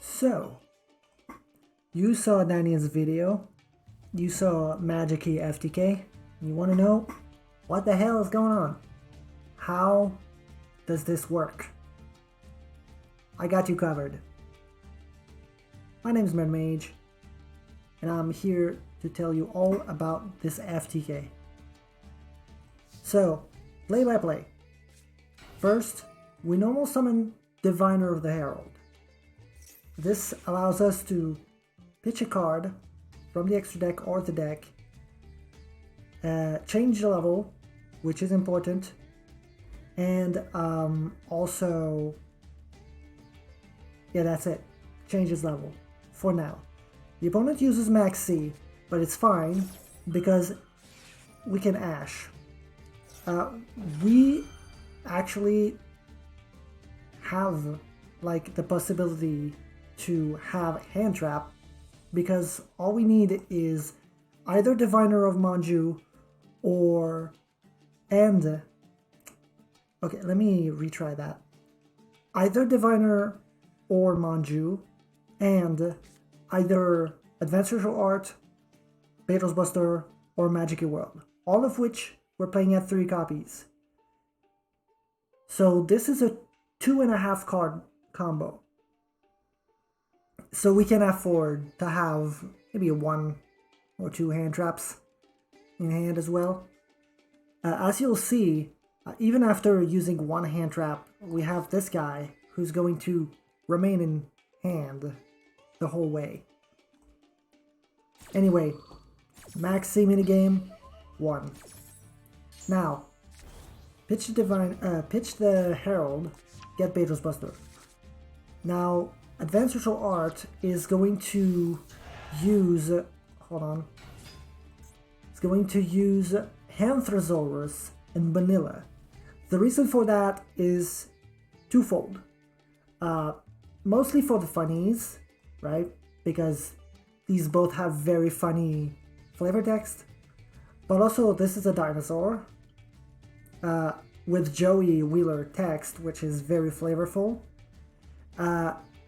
So, you saw Daniel's video, you saw Magikey FTK, you want to know what the hell is going on? How does this work? I got you covered. My name is Mage, and I'm here to tell you all about this FTK. So, play by play. First, we normal summon Diviner of the Herald. This allows us to pitch a card from the extra deck or the deck, change the level, which is important, and also, yeah, that's it. Changes level for now. The opponent uses Max C, but it's fine because we can Ash. We actually have like the possibility to have hand trap because all we need is either Diviner of Manju or okay, let me retry that. Either Diviner or Manju and either Advanced Ritual Art, Beetle's Buster, or Magikey World, all of which we're playing at 3 copies. So this is a 2.5 card combo. So we can afford to have maybe 1 or 2 hand traps in hand as well. As you'll see, even after using 1 hand trap, we have this guy who's going to remain in hand the whole way. Anyway, Max C minigame 1. Now, pitch the Herald, get Beetle's Buster. Now, Advanced Ritual Art is going to use, it's going to use Anthrosaurus and Vanilla. The reason for that is twofold. Mostly for the funnies, right? Because these both have very funny flavor text. But also, this is a dinosaur with Joey Wheeler text, which is very flavorful.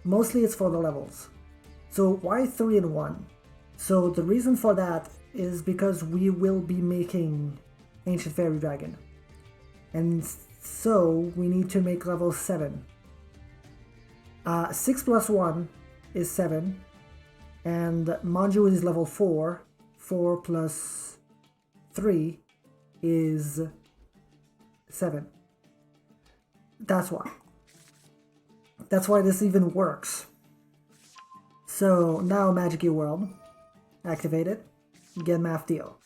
Mostly it's for the levels. So why 3 in 1? So the reason for that is because we will be making Ancient Fairy Dragon. And so we need to make level 7. 6 plus 1 is 7. And Manju is level 4. 4 plus 3 is 7. That's why. That's why this even works. So now Magikey World, activate it, get Math Deal.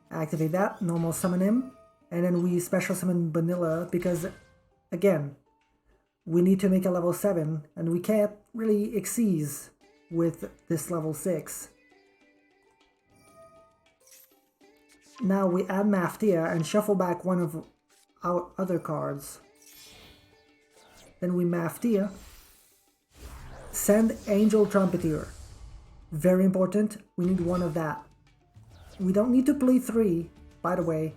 Activate that, normal summon him, and then we special summon Vanilla because, again, we need to make a level 7 and we can't really exceed with this level 6. Now we add Maftia and shuffle back one of our other cards. Then we Maftia, send Angel Trumpeter. Very important, we need 1 of that. We don't need to play 3, by the way.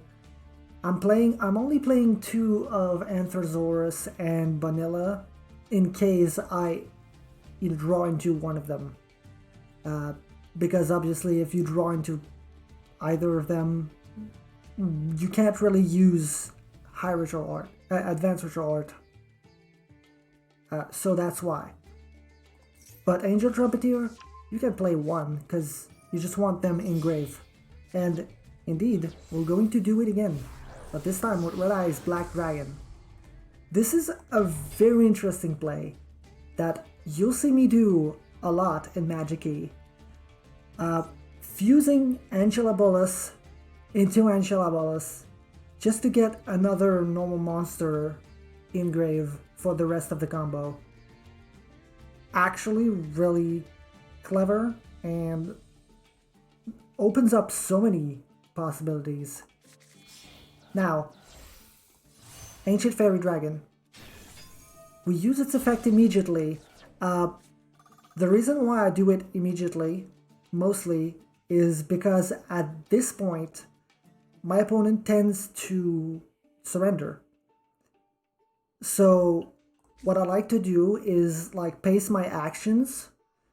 I'm only playing 2 of Anthrosaurus and Vanilla in case I draw into one of them. Because obviously if you draw into either of them, you can't really use High Ritual Art, Advanced Ritual Art. So that's why. But Angel Trumpeter, you can play 1 because you just want them engraved. And indeed, we're going to do it again. But this time with Red Eyes Black Dragon. This is a very interesting play that you'll see me do a lot in Magikey. Fusing Angela Bolas into Angela Bolas just to get another normal monster engraved for the rest of the combo. Actually really clever and opens up so many possibilities. Now, Ancient Fairy Dragon. We use its effect immediately. The reason why I do it immediately, mostly, is because at this point, my opponent tends to surrender. So what I like to do is like pace my actions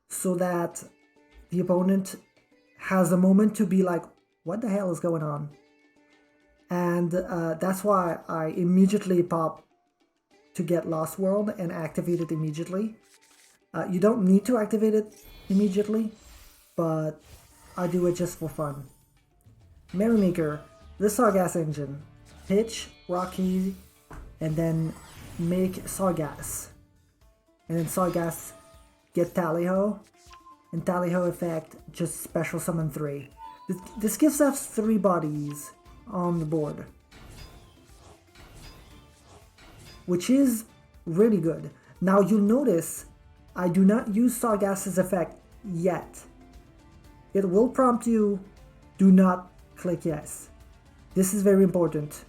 so that the opponent has a moment to be like, what the hell is going on? And that's why I immediately pop to get Lost World and activate it immediately. You don't need to activate it immediately, but I do it just for fun. Merrymaker, the Sargass engine. Pitch, Rocky, and then make Sargass. And then Sargass get Tally-Ho, and Tally-Ho effect just special summon 3. This gives us 3 bodies on the board, which is really good. Now you'll notice I do not use Sargass's effect yet. It will prompt you, do not click yes. This is very important.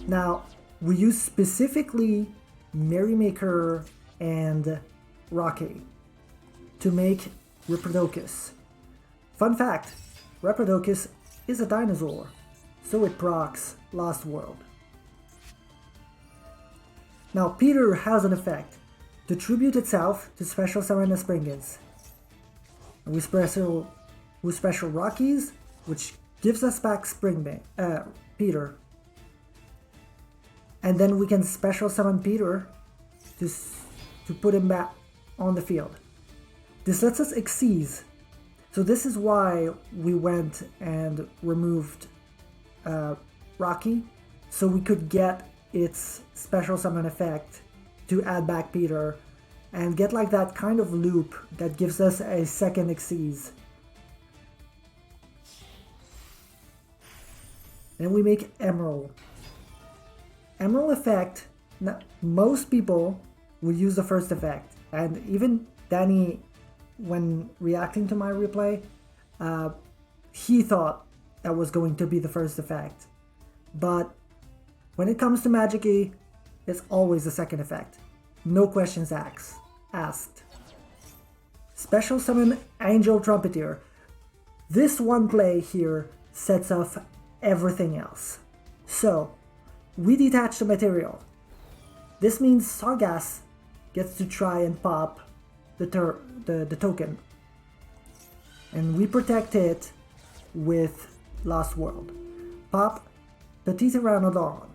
Now, we use specifically Merrymaker and Rocky to make Reprodocus. Fun fact, Reprodocus is a dinosaur, so it procs Lost World. Now, Peter has an effect to tribute itself to special summon a Springans. With special Rockies, which gives us back Peter. And then we can special summon Peter to put him back on the field. This lets us Xyz. So this is why we went and removed Rocky, so we could get its special summon effect to add back Peter and get like that kind of loop that gives us a second Xyz. Then we make Emerald. Emerald effect, most people will use the first effect, and even Danny, when reacting to my replay, he thought that was going to be the first effect. But when it comes to Magikey, it's always the second effect. No questions asked. Special summon Angel Trumpeter. This one play here sets off everything else. So, we detach the material. This means Sargass gets to try and pop the token. And we protect it with Lost World. Pop Petit Pteranodon.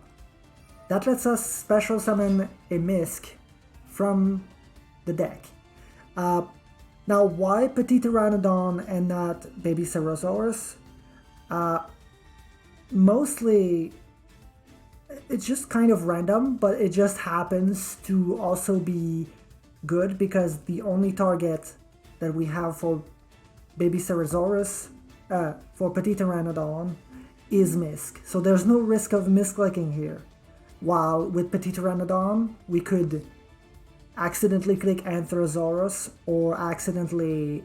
That lets us special summon a Misk from the deck. Now, why Petit Pteranodon and not Baby Cerosaurus? Mostly, it's just kind of random, but it just happens to also be good because the only target that we have for Baby Cerosaurus, for Petit Pteranodon, is Misk. So there's no risk of misclicking here. While with Petit Pteranodon, we could accidentally click Ankylosaurus or accidentally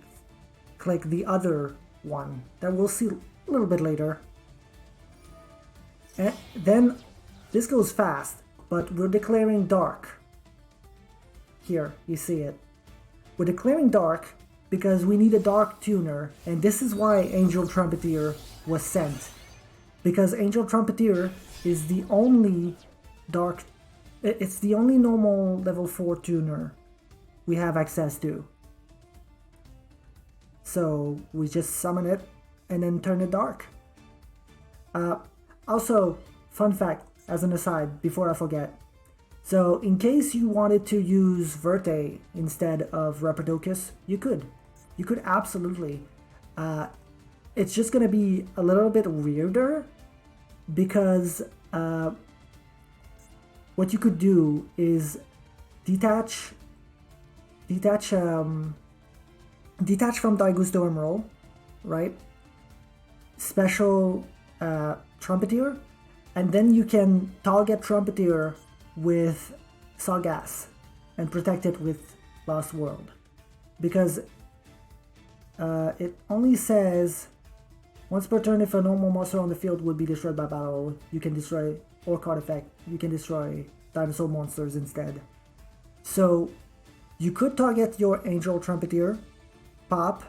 click the other one that we'll see a little bit later. And then this goes fast, but we're declaring dark. Here, you see it. We're declaring dark because we need a dark tuner, and this is why Angel Trumpeter was sent. Because Angel Trumpeter is the only dark, it's the only normal level 4 tuner we have access to. So we just summon it and then turn it dark. Also, fun fact, as an aside, before I forget. So, in case you wanted to use Verte instead of Reprodocus, you could. You could absolutely. It's just going to be a little bit weirder because what you could do is detach from Daigusto Emerald, right? Special Trumpeter, and then you can target Trumpeter with Sargass and protect it with Lost World. Because it only says once per turn, if a normal monster on the field would be destroyed by battle, you can destroy, or card effect, you can destroy dinosaur monsters instead. So you could target your Angel Trumpeter, pop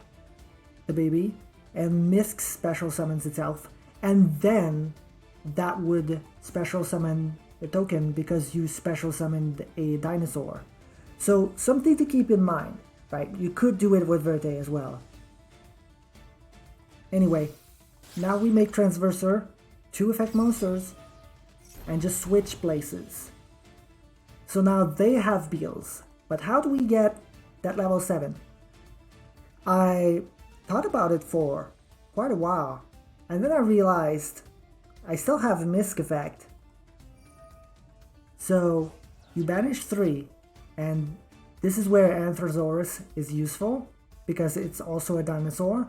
the baby, and Misk special summons itself, and then that would special summon a token because you special summoned a dinosaur. So something to keep in mind, right? You could do it with Verte as well. Anyway, now we make Transverser, 2 effect monsters, and just switch places. So now they have Beals, but how do we get that level 7? I thought about it for quite a while, and then I realized I still have a Misc effect. So you banish 3, and this is where Anthrosaurus is useful, because it's also a dinosaur.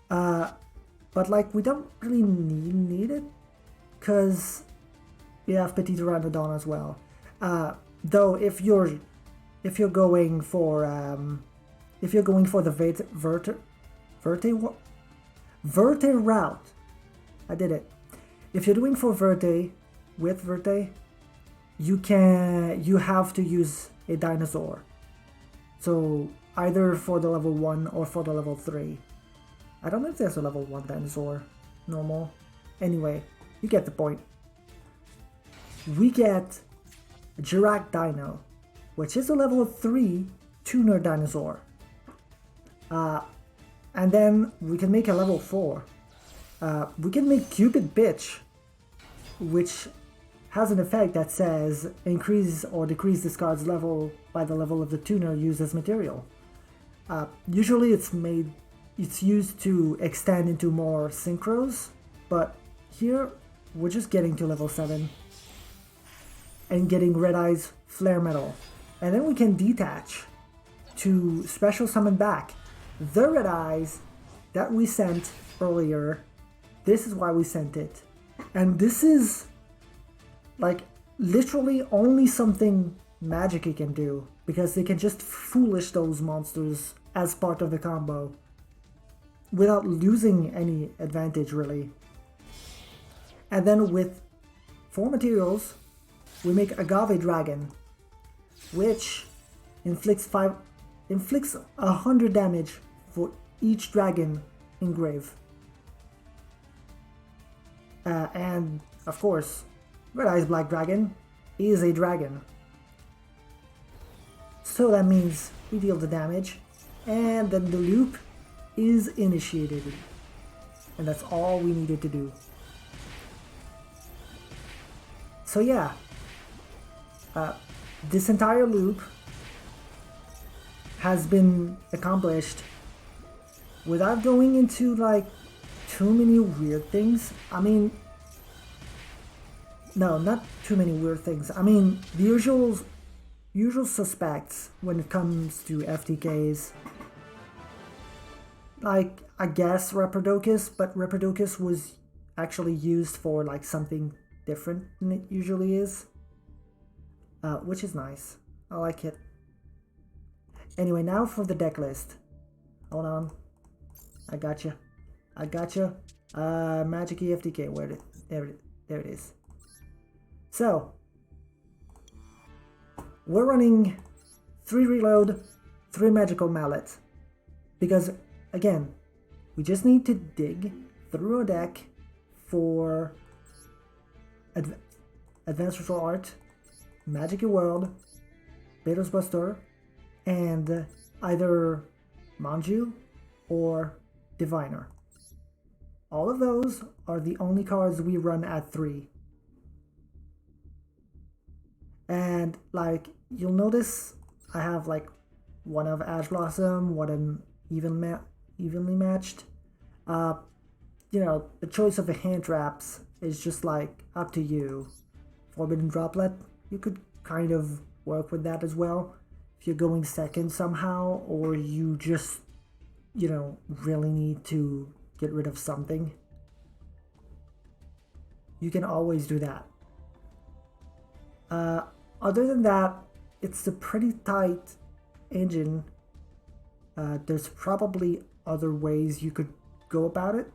But like, we don't really need it, because we have Petit Pteranodon as well. Though if you're going for the Verte route, I did it. If you're doing for Verte with Verte, you have to use a dinosaur. So either for the level 1 or for the level 3. I don't know if there's a level 1 dinosaur normal. Anyway, you get the point. We get a Jirac Dino, which is a level 3 tuner dinosaur. And then we can make a level 4. We can make Cupid Bitch, which has an effect that says increase or decrease this card's level by the level of the tuner used as material. Usually it's used to extend into more synchros, but here we're just getting to level 7 and getting Red Eye's Flare Metal. And then we can detach to special summon back the Red Eyes that we sent earlier. This is why we sent it. And this is like literally only something Magikey can do, because they can just foolish those monsters as part of the combo without losing any advantage really. And then with 4 materials, we make Agave Dragon, which inflicts 100 damage for each dragon in grave. And of course, Red Eye's Black Dragon is a dragon. So that means we deal the damage, and then the loop is initiated. And that's all we needed to do. So yeah, this entire loop has been accomplished without going into like too many weird things. I mean, no, not too many weird things. I mean, the usual suspects when it comes to FTKs. Like, I guess Reprodocus, but Reprodocus was actually used for like something different than it usually is. Which is nice. I like it. Anyway, now for the deck list. Hold on. I gotcha. Magikey FTK, there it is. So, we're running 3 reload, 3 magical mallet. Because, again, we just need to dig through a deck for Advanced Ritual Art, Magikey World, Betos Buster, and either Manju or Diviner. All of those are the only cards we run at 3. And like, you'll notice I have like one of Ash Blossom, one evenly matched. You know, the choice of the hand traps is just like up to you. Forbidden Droplet, you could kind of work with that as well if you're going second somehow, or you just, you know, really need to get rid of something. You can always do that. Other than that, it's a pretty tight engine. There's probably other ways you could go about it.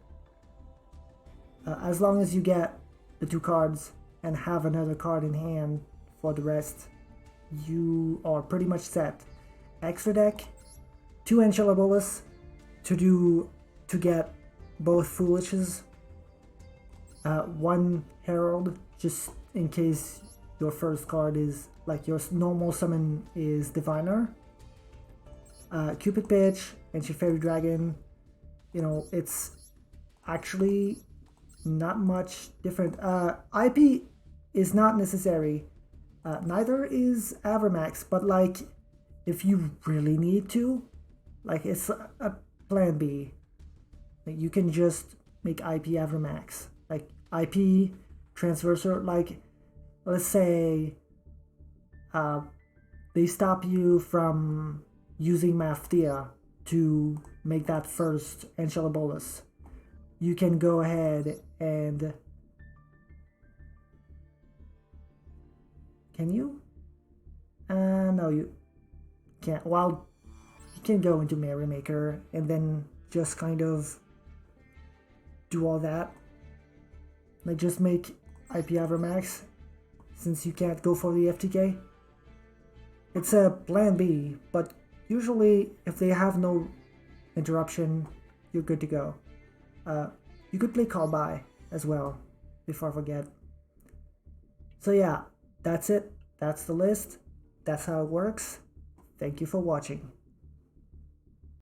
As long as you get the 2 cards and have another card in hand for the rest, you are pretty much set. Extra deck, 2 Enchilabulus to get both Foolishes, 1 Herald just in case your first card is like your normal summon is Diviner. Cupid Pitch, Ancient Fairy Dragon, you know, it's actually not much different. IP is not necessary. Neither is Avermax, but like if you really need to, like it's a plan B. Like, you can just make IP Avermax. Like IP Transversor, like let's say they stop you from using Maftia to make that first Angelobulus. You can go ahead and... Can you? No, you can't. Well, you can go into Merrymaker and then just kind of do all that. Like just make IP Avermax since you can't go for the FTK. It's a plan B, but usually if they have no interruption, you're good to go. You could play Call By as well, before I forget. So yeah, that's it. That's the list. That's how it works. Thank you for watching.